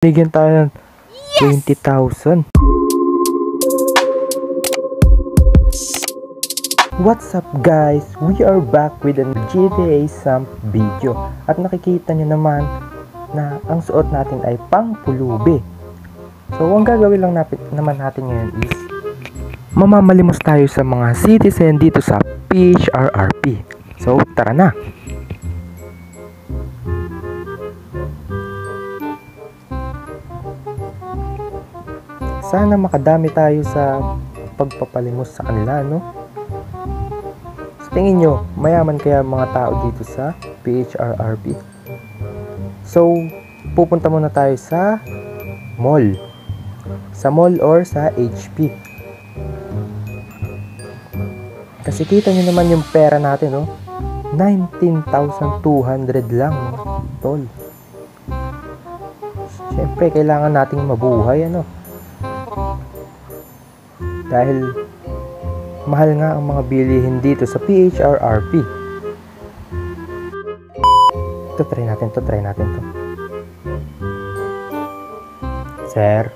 Binigyan tayo ng 20,000. What's up guys? We are back with a GTA Samp video. At nakikita nyo naman na ang suot natin ay pangpulubi. So ang gagawin lang naman natin ngayon is mamamalimos tayo sa mga citizen dito sa PHRRP. So tara na! Sana makadami tayo sa pagpapalimos sa kanila, no? So, tingin nyo, mayaman kaya mga tao dito sa PHRRP? So, pupunta muna tayo sa mall. Sa mall or sa HP. Kasi kita nyo naman yung pera natin, no? 19,200 lang, tol. Siyempre, kailangan nating mabuhay, ano? Dahil mahal nga ang mga bilihin dito sa PHRRP. Try natin to. Sir,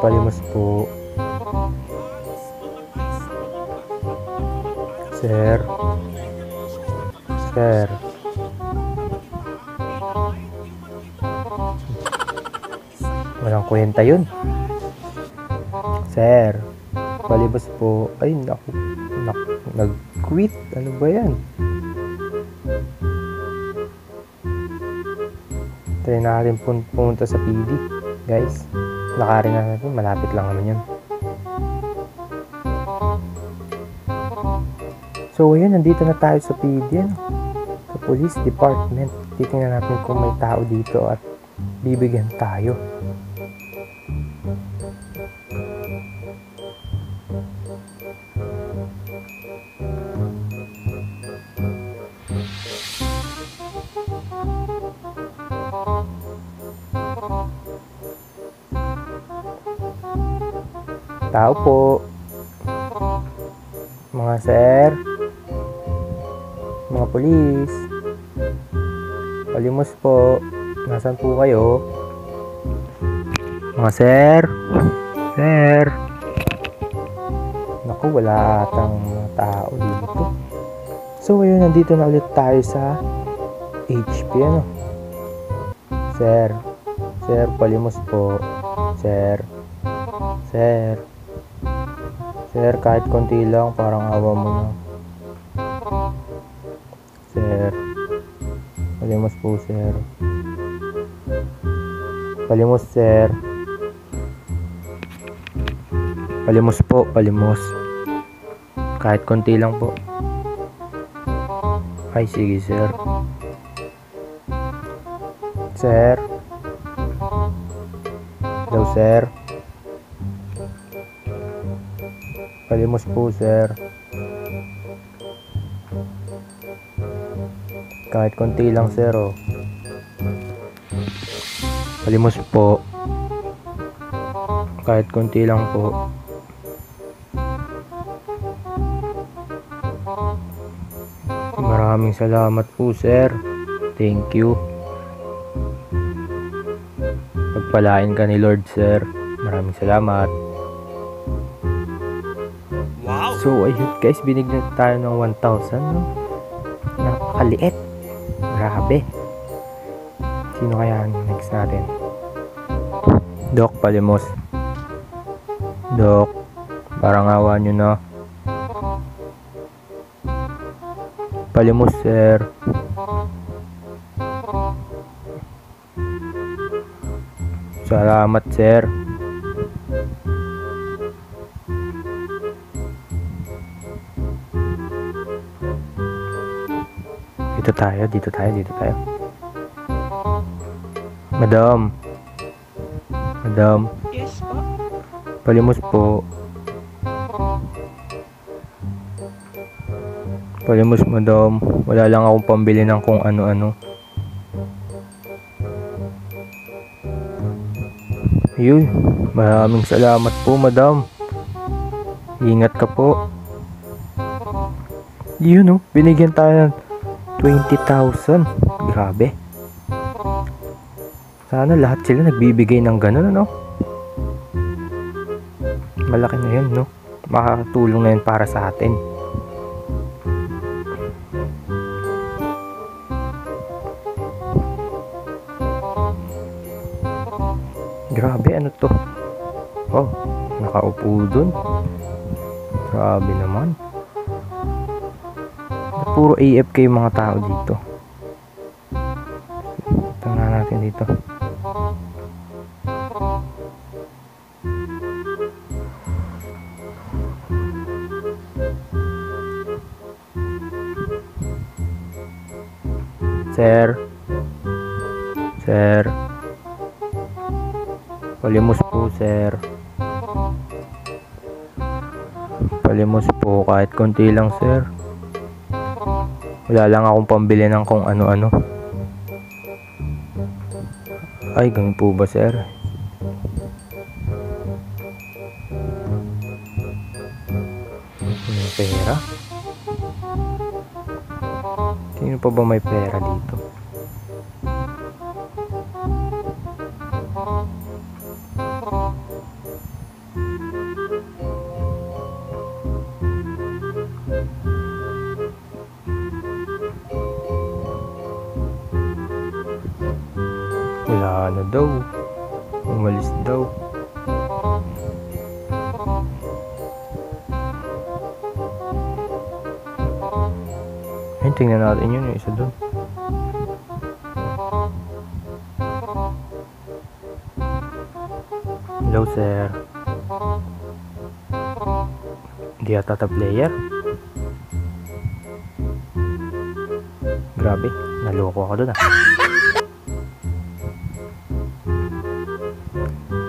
palimos po. Sir. Walang kwenta yun. Sir, palimos po. Ay, naku, nag-quit. Ano ba yan? Try natin pumunta sa PD. Guys, lakarin na natin. Malapit lang naman yun. So, ayun, nandito na tayo sa PD. Ano? Sa Police Department. Titingnan natin kung may tao dito at bibigyan tayo. Tao po. Mga sir. Mga pulis. Palimos po. Nasaan po kayo? Mga sir. Sir. Naku, wala atang mga tao dito. So, ayun, nandito na ulit tayo sa HP, ano? Sir. Sir, palimos po. Sir. Sir, kahit konti lang, parang awa mo na. Sir. Palimos po, sir. Palimos, sir. Palimos po, palimos. Kahit konti lang po. Ay, sige, sir. Sir. Hello, sir. Palimos po, sir. Kahit konti lang, sir, oh. Palimos po. Kahit konti lang po. Maraming salamat po, sir. Thank you. Pagpalain ka ni Lord, sir. Maraming salamat. So, ayun guys, binigyan tayo ng 1,000, no? Napakaliit. Grabe. Sino kaya ang next natin? Doc, palimos. Doc, parang awa nyo na. Palimos, sir. Salamat, sir. Dito tayo. Madam. Yes po. Palimos po. Palimos, madam. Wala lang akong pambili ng kung ano-ano. Ayun. Maraming salamat po, madam. Ingat ka po. Yun, no? Binigyan tayo ng 20,000. Grabe. Sana lahat sila nagbibigay ng ganun, ano? Malaki na yun, no? Makakatulong na yun para sa atin. Grabe, ano to? Oh, nakaupo dun. Grabe naman. Puro AFK yung mga tao dito. Tingnan natin dito. Sir. Sir. Palimos po, sir. Palimos po kahit konti lang, sir. Wala lang akong pambili ng kung ano-ano. Ay, ganun po ba, sir? May pera? Sino pa ba may pera dito? Wala na daw. Umalis daw. Ayun, tingnan natin yun, yung isa doon. Hello, sir. Hindi ata ta player. Grabe, naloko ako doon, ah.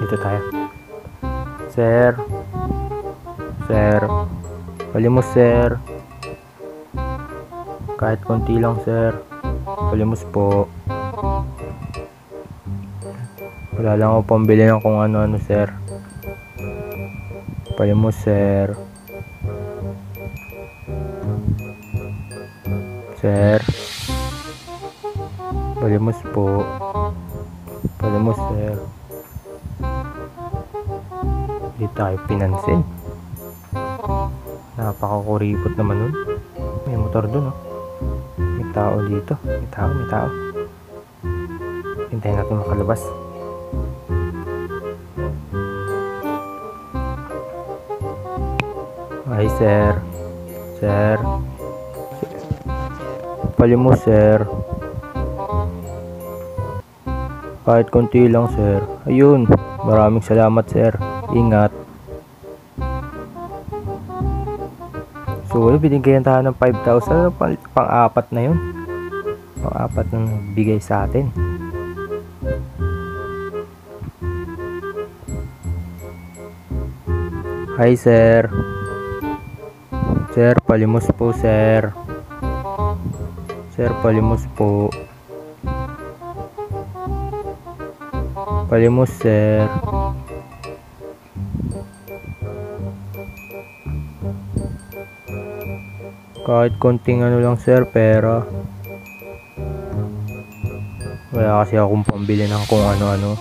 Dito tayo. Sir. Sir. Palimos, sir. Kahit konti lang, sir. Palimos po. Wala lang ako pambili ng kung ano-ano, sir. Palimos, sir. Sir. Palimos po. Palimos, sir. Hindi tayo pinansin. Napakakuripot naman nun. May motor dun, oh. May tao dito. May tao. Hintayin natin makalabas. Ay, sir. Sir. Palimos, sir. Kahit konti lang, sir. Ayun. Maraming salamat, sir. Ingat. So, binigyan tayo ng 5,000. Pang-apat na yun. Pang-apat na bigay sa atin. Hi, sir. Sir, palimos po, sir. Sir, palimos po. Palimos, sir. Kahit konting ano lang, sir, pera. Wala kasi akong pambili ng kung ano-ano.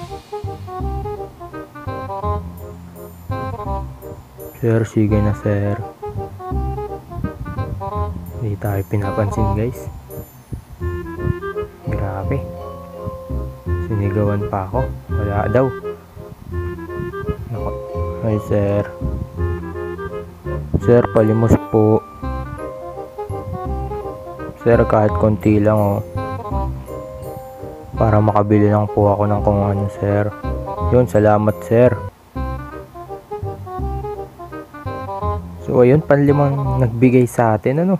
Sir, sige na, sir. Hindi tayo pinapansin, guys. Grabe. Sinigawan pa ako. Wala daw. Hi, sir. Sir, palimos po. Sir, kahit konti lang, oh. Para makabili lang po ako ng kung ano, sir. Yun, salamat, sir. So, ayun, panlimang nagbigay sa atin, ano.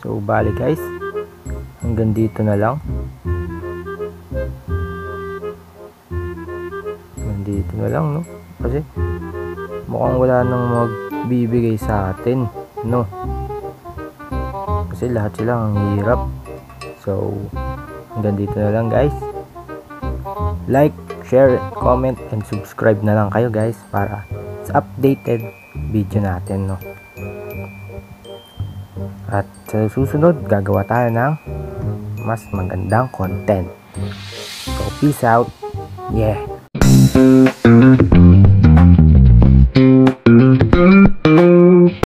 So, bali, guys. Hanggang dito na lang. Hanggang dito na lang, no. Kasi, mukhang wala nang magbibigay sa atin, no. Kasi lahat sila ang hirap. So, hanggang dito na lang, guys. Like, share, comment, and subscribe na lang kayo, guys, para sa updated video natin, no. At sa susunod, gagawa tayo ng mas magandang content. So, peace out. Yeah!